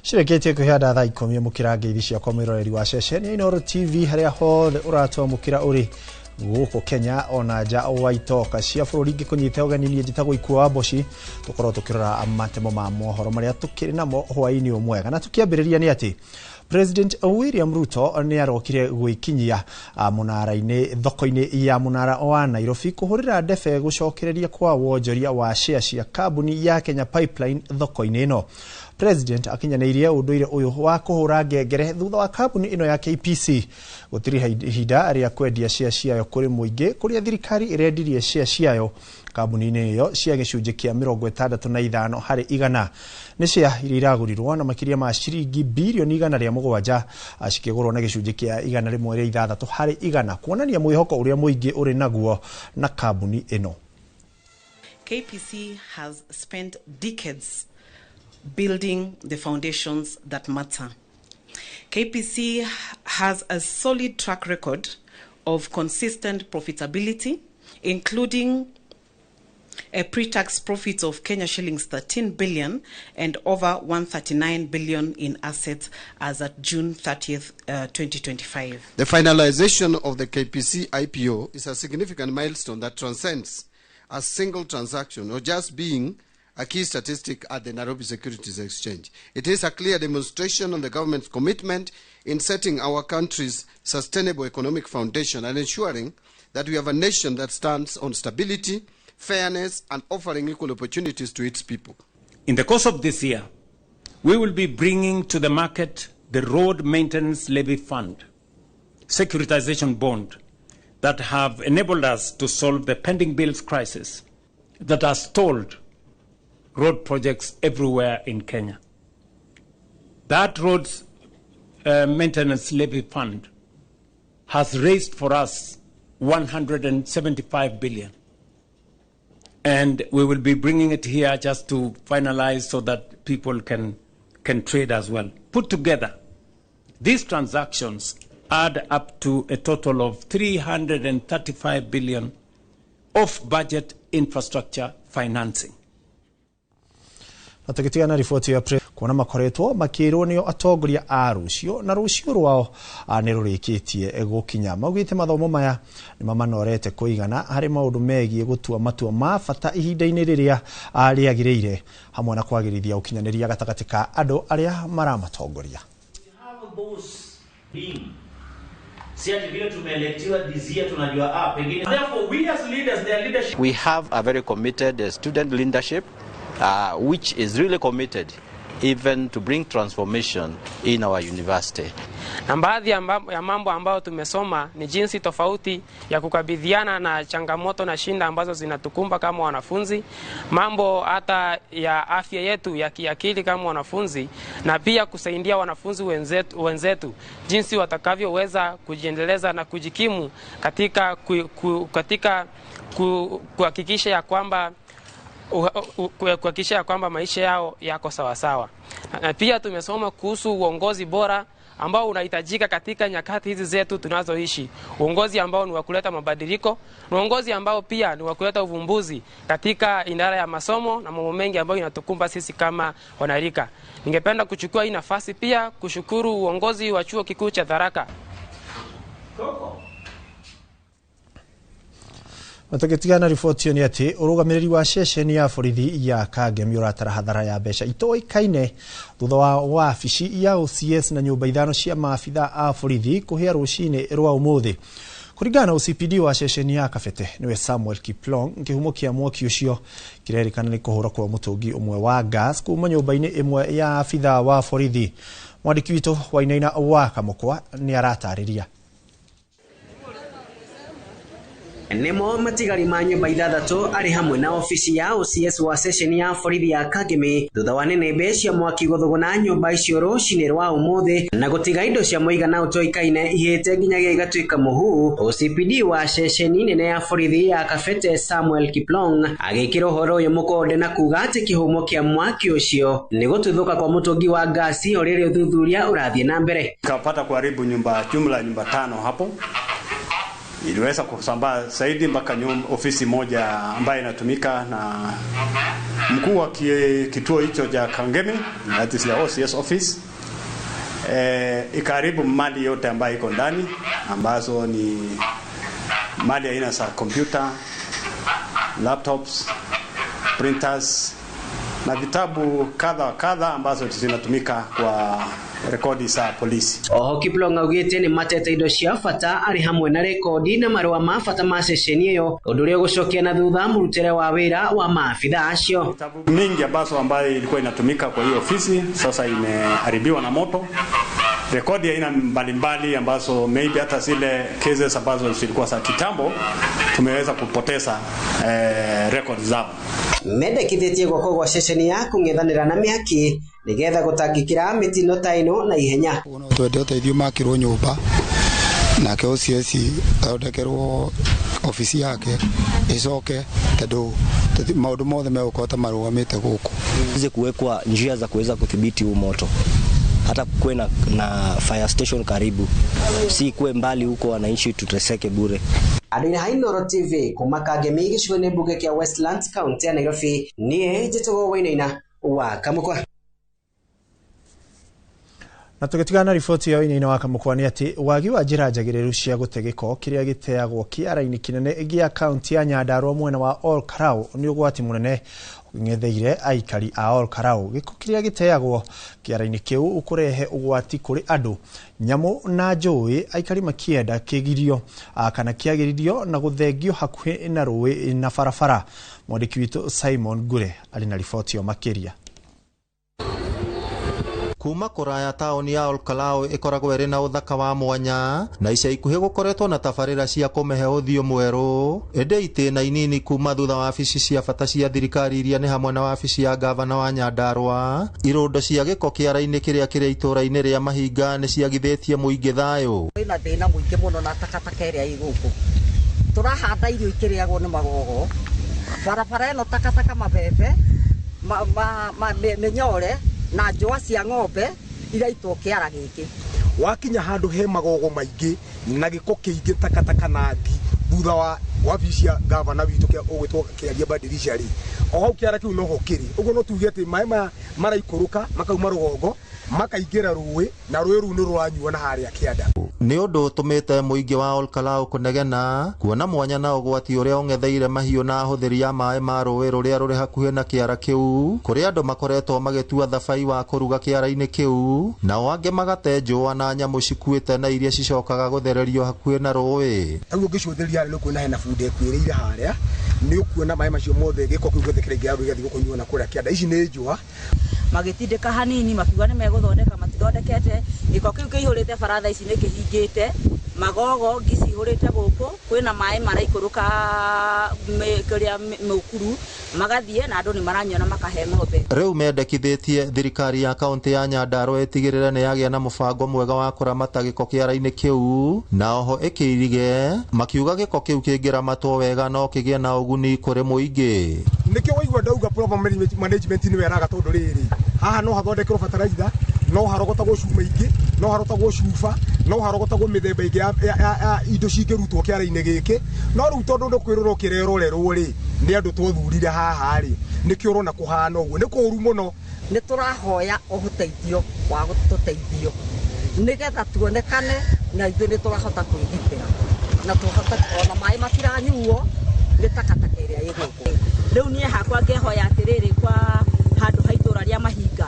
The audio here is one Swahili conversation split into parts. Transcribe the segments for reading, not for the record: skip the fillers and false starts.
Cireketie kuhanda thaa 10 mukirange ithi cia komwiroreri wa ceceni Inooro TV haria hothe urato mukira uri guko Kenya ona nja wa itoka cia bururi ngikunyite ugeni nie njitagwo Ikuo wa Mboci tukorwo tukirora amatemo ma mohoro maria tukiri namo hwaini umwega na tukiambiriria ni ati President William Ruto ni arokire gwikinyia munara-ini thoko-ini ya munara wa Nairobi kuhurira ndebe gucokereria kwa wonjoria wa share cia kambuni ya Kenya Pipeline thoko-ini ino. President akinyaneirie unduire uyu wa kuhura ngengere thutha wa kambuni ino ya KPC gutiri hinda ria kwendia share ciayo kuri muingi kuria thirikari irendirie share ciayo kambuni-ini iyo cia gicunji kia 65 hari igana ni share iria iragurirwo na makiria ma ciringi bilioni 107 cikigurwo na gicunji kia 106 hari igana kuonania mwihoko uria muingi uri naguo na kambuni ino. KPC has spent decades building the foundations that matter. KPC has a solid track record of consistent profitability, including a pre-tax profit of Kenya shillings 13 billion and over 139 billion in assets as at June 30th, 2025. The finalization of the KPC IPO is a significant milestone that transcends a single transaction or just being a key statistic at the Nairobi Securities Exchange. It is a clear demonstration of the government's commitment in setting our country's sustainable economic foundation and ensuring that we have a nation that stands on stability, fairness, and offering equal opportunities to its people. In the course of this year, we will be bringing to the market the Road Maintenance Levy Fund, securitization bond, that have enabled us to solve the pending bills crisis that has stalled road projects everywhere in Kenya. That roads maintenance levy fund has raised for us 175 billion. And we will be bringing it here just to finalize so that people can trade as well. Put together, these transactions add up to a total of 335 billion of budget infrastructure financing. Atakitia na ripoti ya kuona makoretwo makirwo nio atongoria a Rucio na Rucio rwao nirurikitie gukinya maugite mathomo maya ni mamanorete kuigana hari maundu megie gutua matua ma bata ihinda-ini riria riagiriire hamwe na kwagirithia ukinyaniria gatagati ka andu aria maramatongoria. We have a very committed student leadership which is really committed even to bring transformation in our university. Na baadhi ya mambo ambayo tumesoma ni jinsi tofauti ya kukabidhiana na changamoto na shinda ambazo zinatukumba kama wanafunzi, mambo hata ya afya yetu ya kiakili kama wanafunzi, na pia kusaidia wanafunzi wenzetu jinsi watakavyoweza kujiendeleza na kujikimu katika kuhakikisha ya kwamba maisha yao yako sawa sawa. Na pia tumesoma kuhusu uongozi bora ambao unahitajika katika nyakati hizi zetu tunazoishi. Uongozi ambao ni wa kuleta mabadiliko, uongozi ambao pia ni wa kuleta uvumbuzi katika idara ya masomo na mambo mengi ambayo inatukumba sisi kama wanarika. Ningependa kuchukua hii nafasi pia kushukuru uongozi wa Chuo Kikuu cha Tharaka. Matakitia na ripoti ni ati urugamiriri wa ceceni ya borithi ya Kangemi uratara hathara ya mbeca itoikaine thutha wa wabici ya OCS na nyumba ithano cia maabitha a borithi kuhia rucini rwa umuthi. Kuringana na OCPD wa ceceni ya Kabete niwe Samuel Kiplong ngihumo kia mwaki ucio kirerikana ni kuhura kwa mutungi umwe wa gas kuma nyumba-ini imwe ya abitha wa borithi. Mwandiki witu Wainaina wa Kamukwa ni aratariria. Nemo matigari ma nyumba ithathatu ari hamwe na ofisi ya OCS wa session ya borithi ya Kangemi thutha wa nene cia mwaki guthuguna nyumba icio rucini rwa umuthi na gutiga indo cia muigana utoikaine ihite nginyagia igatuika muhu. OCPD wa session nene ya borithi ya Kabete Samuel Kiplong agikira uhoro uyu mukonde na kuga ati kihumo kia mwaki ucio ni gututhuka kwa mutungi wa gasi urire uthuthuria urathie na mbere. Kapata kuharibu jumla nyumba 5 hapo. iliweza kusambaa zaidi mpaka ofisi moja ambayo inatumika na mkuu wa kituo hicho cha Kangemi, that is the OCS office. Ikaribu mali yote ambayo iko ndani, ambazo ni mali aina za computer, laptops, printers na vitabu kadha ambazo zinatumika kwa rekodi za polisi. Oho Kiplonga ugite ni matete indo cia bata ari hamwe na rekodi na marua ma bata ma sesheni iyo undu ria gucokia na thutha murutere wa wira wa maafitha acio. Vitabu mingi ambayo ilikuwa inatumika kwa hiyo ofisi sasa imeharibiwa na moto. Rekodi aina mbalimbali ambazo maybe hata zile cases ambazo zilikuwa za kitambo tumeweza kupoteza record zao. Mendekithĩtie guoko gwa ceceni ya kung'ethanĩra na mĩaki nigetha gũtangĩkĩra mĩtino ta ĩno na ihenya. Twende ũteithio makĩrwo nyũmba nake OCS thondekerwo ofisi yake icoke tondũ maũndũ mothe megũkorwo ta marũgamĩte gũkũ. Ize kuwekwa njia za kuweza kudhibiti huu moto, hata kuwe na fire station karibu, si kuwe mbali huko wananchi tuteseke bure. Adina Hainoro TV kuma Kangemi gĩcigo-inĩ mbunge kĩa Westlands County ya Nairobi, niĩ njĩtagwo Wainaina wa Kamukwa. Na tukitigana riboti ya Wainaina wa Kamukwa ni ati wagi wa njĩra njagĩrĩru cia gũte gĩko kĩrĩa gĩteagwo kĩara-inĩ kĩnene gĩa kaunti ya Nyandarua mwena wa Ol Kalou nĩ ũgwati mũnene ng'etheire aikari a Ol Kalou. Gĩko kĩrĩa gĩteagwo kĩara-inĩ kĩu ũkũrehe ũgwati kũrĩ andũ, nyamũ na njũĩ, aikari makĩenda kĩgirio kana kĩagĩririo na gũthengio hakuhĩ na rũĩ na barabara. Mwandĩki witũ Simon Gure arĩ na riboti yo makĩria. Kuma kũraya taoni ya Ol Kalou ĩkoragwo ĩrĩ na ũthaka wa mwanya na ica ikuhĩ gũkoretwo na tabarĩra cia kũmehe ũthiũ mwerũ, ĩndĩ itĩna inini kuma thutha wa wabici cia bata cia thirikari iria nĩ hamwe na wabici ya gavana wa Nyandarua, irundo cia gĩko kĩara-inĩ kĩrĩa kĩrĩ itũũra-inĩ rĩa Mahinga nĩ ciagithĩtie mũingĩ thayũ. Kwĩna thĩna mũingĩ mũno na takataka ĩrĩa ĩ gũkũ. Tũrahanda irio ikĩrĩagwo nĩ magogo, barabara ĩno takataka, mabebe, mĩnyore na njũa cia ng'ombe iraitwo kĩara gĩkĩ. Wakinya handũ he magogo maingĩ na gĩko kĩingĩ takataka na ngi thutha wa wabici ya gavana witũ ũgwĩtwo Kĩaria Badirisha rĩ, o hau kĩara kĩu noho kĩrĩ. Ũguo no tuge atĩ maĩ maraikũrũka makauma rũgongo makaingĩra rũĩ na rũĩ rũu nĩ rũranyua na harĩa kĩanda. Nĩ ũndũ ũtũmĩte mũingĩ wa Ol Kalou kũnegena kuona mwanya na ũgwati ũrĩa ũng'etheire mahiũ na hũthĩri ya maĩ ma rũĩ rũrĩa rũrĩ hakuhĩ na kĩara kĩu, kũrĩa andũ makoretwo magĩtua thabai wa kũruga kĩara-inĩ kĩu, nao angĩ magate njũa na nyamũ cikuĩte na iria cicokaga gũthererio hakuhĩ na rũĩ. Taguo ngĩcũthĩria harĩa nĩ kuona hena bunda ĩkuĩrĩire harĩa, nĩ ũkuona maĩ macio mothe gĩko kĩu gĩothe kĩrĩa gĩathiĩ gĩgathiĩ kũnyua na kũrĩa kĩanda. Ici nĩ njũa magĩtindĩka hanini makiuga nĩ megũthondeka, matithondekete. Gĩko kĩu kĩihũrĩte baratha ici nĩ kĩhingĩte, magogo ngici ihũrĩte gũkũ, kwĩna maĩ maraikũrũka kĩrĩa mũkuru magathiĩ na andũ nĩ maranyua na makahe ng'ombe. Rĩu mendekithĩtie thirikari ya kaunti ya Nyandarua ĩtigĩrĩre nĩ yagĩa na mũbango mwega wa kũramata gĩko kĩara-inĩ kĩu, na oho ĩkĩirige makiuga gĩko kĩu kĩngĩramatwo wega no kĩgĩe na ũguni kũrĩ mũingĩ. Nĩkĩo waigua ndauga proper management nĩ weraga tondũ rĩrĩ haha no hathondekerwo bataraitha, no harogotagwo cuma ingĩ, no harogotagwo cuba, no harogotagwo mĩthemba ingĩ ya indo cingĩrutwo kĩara-inĩ gĩkĩ, no rĩu tondũ ndũkwĩrorwo kĩrerorerwo rĩ nĩ andũ twathurire haha rĩ nĩkĩo ũrona kũhana ũguo, nĩ kũũru mũno. Nĩ tũrahoya ũteithio wa gũtũteithio nĩgetha tuonekane na ithuĩ nĩ tũrahota kwĩgitĩra na tũhote ona maĩ matiranyuo nĩ takataka ĩrĩa ĩ gũkũ. Rĩu niĩ hakwa ngĩhoya atĩrĩrĩ kwa handũ ha itũũra rĩa Mahinga,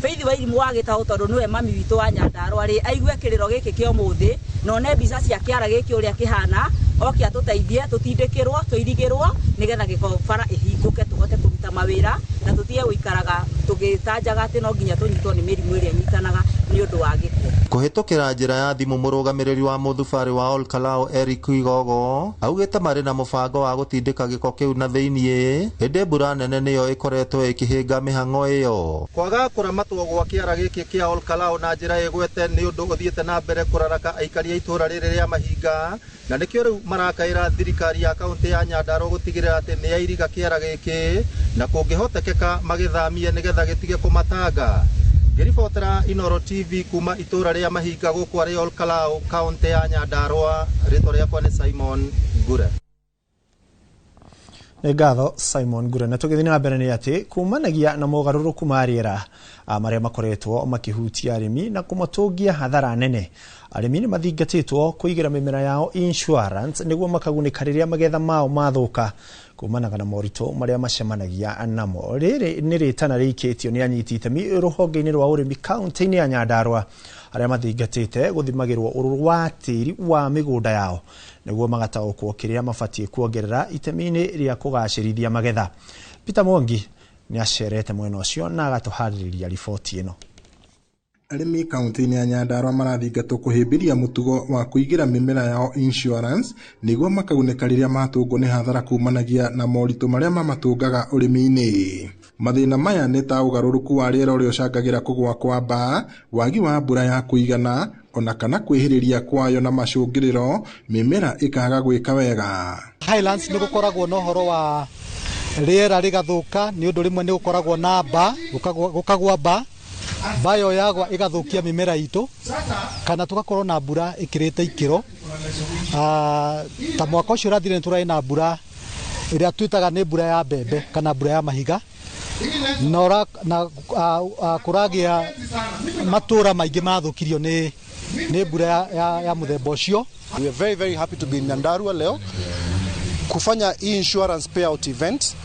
Faith Wairimu wa Gĩtaũ tondũ nĩwe mami witũ wa Nyandarua rĩ, aigue kĩrĩro gĩkĩ kĩa ũmũthĩ na one mbica cia kĩara gĩkĩ ũrĩa kĩhana, oke atũteithie tũtindĩkĩrwo tũirigĩrwo nĩgetha gĩko bara ĩhingũke tũhote kũruta mawĩra na tũtige gũikaraga tũgĩtanjaga atĩ no nginya tũnyitwo nĩ mĩrimũ ĩrĩa ĩnyitanaga nĩ ũndũ wa gĩko. Kũhĩtũkĩra njĩra ya thimũ, mũrũgamĩrĩri wa mũthubarĩ wa Ol Kalou Eric Igogo augĩte marĩ na mũbango wa gũtindĩka gĩko kĩu na thĩiniĩ, ĩndĩ mbura nene nĩyo ĩkoretwo ĩkĩhĩnga mĩhang'o ĩyo. Kwaga kũramatwo gwa kĩara gĩkĩ kĩa Ol Kalou na njĩra ĩgwete nĩ ũndũ ũthiĩte na mbere kũraraka aikari a itũũra rĩrĩ rĩa Mahinga, na nĩkĩo rĩu marakaĩra thirikari ya kaunti ya Nyandarua gũtigĩrĩra atĩ nĩ yairiga kĩara gĩkĩ na kũngĩhotekeka magĩthamie nĩgetha gĩtige kũmatanga. Ngiribotera Inoro TV kuma itura ria Mahinga guku ari Olkalau kaunti ya Nyandarua rito riakwa ni Simon Ngure. Ngatho Simon Ngure na tugithina na mbere ni ati kumanagia na mogaruruku ma riera maria makoretwo makihutia arimi na kumatungia hathara nene. Arimi ni mathingatitwo kuigira mimera yao insurance niguo makagunika riria magetha mao mathuka kumanaga na morito maria macemanagia namo. Riri ni ritana rikitio ni anyiti itemi ruhonge-ini rwa urimi kaunti-ini ya Nyandarua aria mathingatite guthimagirwo ururu wa tiri wa migunda yao niguo magataukwo kiria mabatie kuongerera itemi-ini ria kugacirithia magetha. Peter Mwangi ni acerete mwena ucio na agatuhaririria riboti ino. Arimi kaunti-ini ya Nyandarua marathingatwo kuhimbiria mutugo wa kuigira mimera yao insurance niguo makaguneka riria matungwo ni hathara kumanagia na morito maria mamatungaga urimi-ini. Mathina maya ni ta ugaruruku wa riera uria ucangagira kugwa kwa mbaa, wagi wa mbura ya kuigana, ona kana kwihiriria kwayo na macungiriro mimera ikaga gwika wega. Highlands ni gukoragwo na horo wa riera rigathuka ni undu rimwe ni gukoragwo na mbaa, gukagwa mbaa bayo yagwa igathukia mimera itu kana tugakorwo na mbura ikirite ikiro. Ta mwaka ucio rathire turai na mbura iria twitaga ni mbura ya mbembe kana mbura ya mahiga na kuragia matura maingi mathukirio ni mbura ya muthemba ucio. We are very, very happy to be in Nyandarua leo kufanya insurance payout event,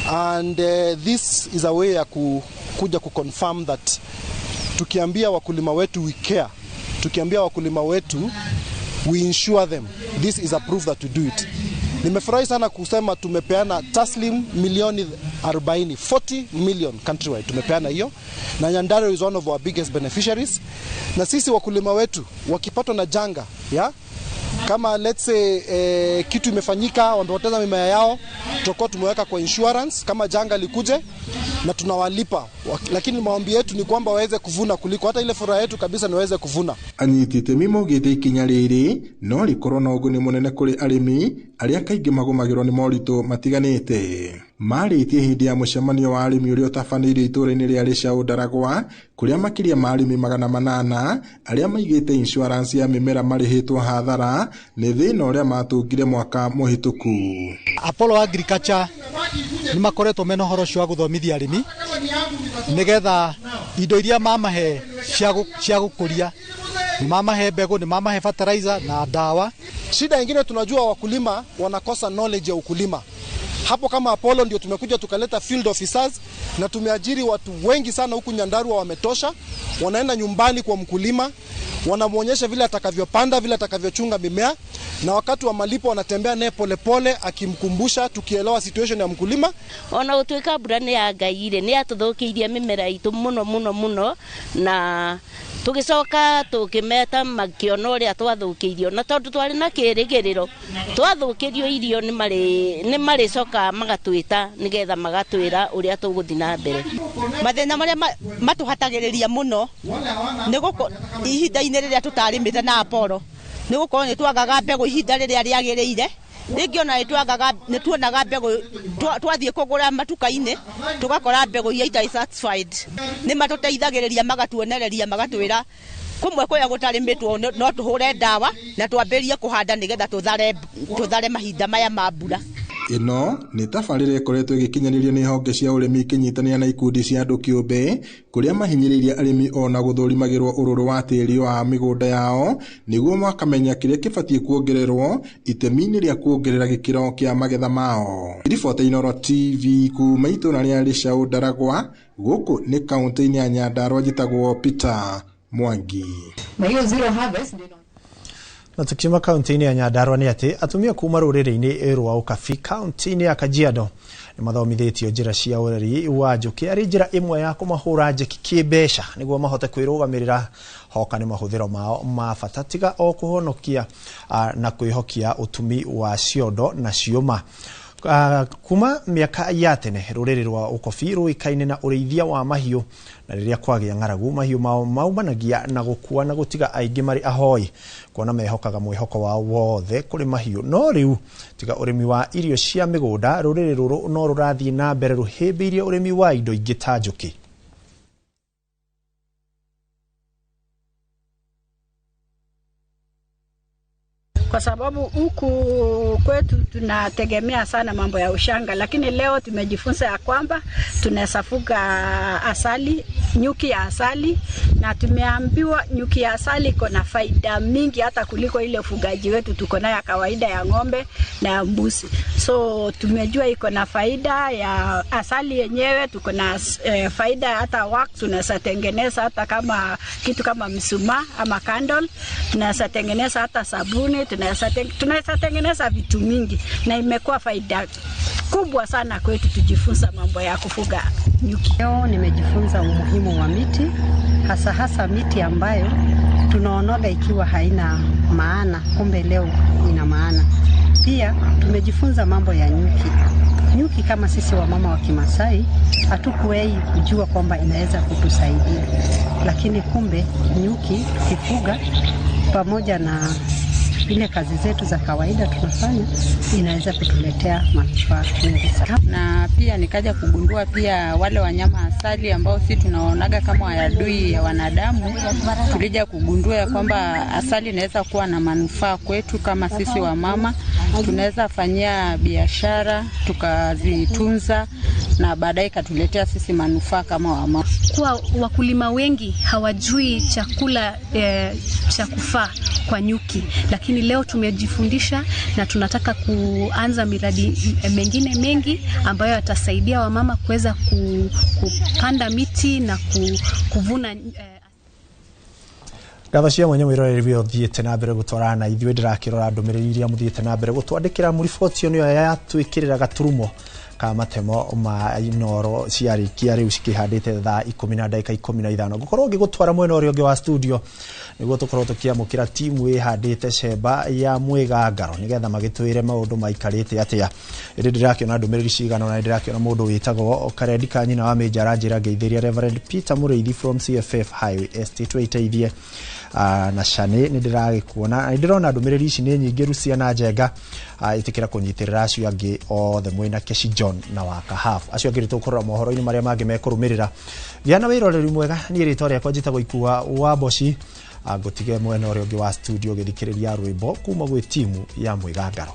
and this is a way ya kuja kuconfirm that tukiambia wakulima wetu we care, tukiambia wakulima wetu we insure them, this is a proof that we do it. Nimefurahi sana kusema tumepeana taslim milioni 40 million countrywide tumepeana hiyo, na Nyandarua is one of our biggest beneficiaries. Na sisi wakulima wetu wakipatwa na janga kama let's say kitu imefanyika wamepoteza mimea yao, tutakuwa tumeweka kwa insurance kama janga likuje na tunawalipa, lakini maombi yetu ni kwamba waweze kuvuna kuliko hata ile furaha yetu kabisa ni waweze kuvuna. Anyiti itemi maugite ikinya riri no rikorwo na uguni munene kuri arimi aria kaingi magumagirwo ni morito matiganite. Maritie hindi ya mucemanio wa arimi uria utafanire itura-ini ria Rishau Ndaragwa kuria makiria ma arimi 800 aria maigite insurance ya mimera marihitwo hathara ni thina uria matungire mwaka muhituku. Apollo Agriculture ni makoretwo mena horo cio guthomithia arimi nigetha indo iria mamahe cia gukuria, ni mamahe mbegu, ni mamahe fertilizer na dawa. Shida nyingine tunajua wakulima wanakosa knowledge ya ukulima. Hapo kama Apollo ndio tumekuja tukaleta field officers na tumeajiri watu wengi sana huku Nyandarua, wametosha, wanaenda nyumbani kwa mkulima, wanamuonyesha vile atakavyopanda, vile atakavyochunga mimea, na wakati wa malipo wanatembea naye polepole akimkumbusha, tukielewa situation ya mkulima. Ona utuika mbura ni ya Ngai ire ni atuthukiirie mimera itu muno na tugicoka tukimeta makiona uria twathukiirio, na tondu twari na kirigiriro twathukirio irio ni mari coka magatwita nigetha magatwira uria tuguthi na mbere. Mathina maria matuhatagiriria muno ni guko ihinda-ini riria tutarimite na Apollo ni gukorwo ni twagaga mbegu ihinda riria riagiriire. Ringi ona ni tuonaga mbegu twathie kugura matuka-ini tugakora mbegu ia itai satisfied. Ni matuteithagiriria magatuonereria magatwira kumwe kuya gutarimitwo no tuhure dawa na twambirie kuhanda nigetha tuthare mahinda maya ma mbura. Ino ni tabarire ikoretwo igikinyanirio ni honge cia urimi ikinyitania na ikundi cia andu kiumbe kuria mahinyiririe arimi ona guthurimagirwo ururu wa tiri wa migunda yao niguo makamenya kiria kibatie kuongererwo itemi-ini ria kuongerera gikiro kia magetha mao. Riboti Inoro TV kuma itura ria Rishau Ndaragwa guku ni kaunti-ini ya Nyandarua njitagwo Peter Mwangi. Na hiyo zero harvest na tukima kaunti-ini ya Nyandarua ni ati atumia kuma ruriri-ini rwa Ukabi kaunti-ini ya Kajiado ni mathomithitio njira cia ureri wa njuki ari njira imwe ya kumahura njeki kibeca niguo mahote kwirugamirira hoka ni mahuthiro mao ma bata tiga o kuhonokia na kwihokia utumi wa ciondo na cioma. Kuma miaka ya tene ruriri rwa Ukabi ruikaine na ureithia wa mahiu na riria kwagia ng'aragu mahiu mao maumanagia na gukua na gutiga aingi mari ahoi kuona mehokaga mwihoko wa wothe kuri mahiu. No riu tiga urimi wa irio cia migunda ruriri ruru no rurathie na mbere ruhimbiirie urimi wa indo ingi ta njuki. kwa sababu huku kwetu tunategemea sana mambo ya ushanga, lakini leo tumejifunza ya kwamba tunaweza fuga asali, nyuki ya asali, na tumeambiwa nyuki ya asali iko na faida mingi hata kuliko ile ufugaji wetu tuko nayo ya kawaida ya ng'ombe na mbuzi. So tumejua iko na faida ya asali yenyewe, tuko na faida hata wax tunaweza tengeneza hata kama kitu kama mshumaa ama candle, tunaweza tengeneza hata sabuni, tunaweza tengeneza vitu mingi, na imekuwa faida kubwa sana kwetu tujifunza mambo ya kufuga nyuki. Leo nimejifunza umuhimu wa miti, hasa miti ambayo tunaonaga ikiwa haina maana, kumbe leo ina maana. Pia tumejifunza mambo ya nyuki. Nyuki kama sisi wamama wa Kimasai hatukuwahi kujua kwamba inaweza kutusaidia, lakini kumbe nyuki tukifuga pamoja na ile kazi zetu za kawaida tunafanya inaweza kutuletea manufaa mengi sana. Na pia nikaja kugundua pia wale wanyama asali ambao sisi tunaonaga kama adui ya wanadamu, tulija kugundua ya kwamba asali inaweza kuwa na manufaa kwetu kama sisi wamama. Tunaweza fanyia biashara, tukazitunza na baadaye katuletea sisi manufaa kama wamama. Kwa wakulima wengi hawajui chakula cha kufaa kwa nyuki, lakini leo tumejifundisha na tunataka kuanza miradi mengine mengi ambayo yatasaidia wamama kuweza kupanda miti na kuvuna Gavacia mwenye mwiroreri bio thiete na mbere gutwarana ithuĩ ndirakirora ndumiriri iria muthiete na mbere gutwandikira muriboti niyo yatwikirira gaturumo ka matemo ma inoro ciarikia riu cikihandite thaa 10:15 gukorwo ngigutwara mwena uria ungi wa studio niguo tukorwo tukiamukira timu ihandite cemba ya Mwigangaro nigetha magitwire maundu maikarite atia. Indi ndirakiona ndumiriri cigana na ndirakiona mundu witagwo Karendi Kanyina wa Major njira ngeithiria Reverend Peter Mureithi from CFF Highway Estate weiteithie na Shani ndiragikuona ndirona ndumiriri ici ni nyingi Rusia na Njenga itikira kunyitirira acio angi othe mwina Keshi John na Waka Half acio angi tukurora mohoro-ini maria mangi mekurumirira giana wiroreri mwega ni ritoria kwa njitagwo Ikua wa Boshi ngutige mwena uria ungi wa studio githikiriria rwimbo kuma gwi timu ya Mwigangaro.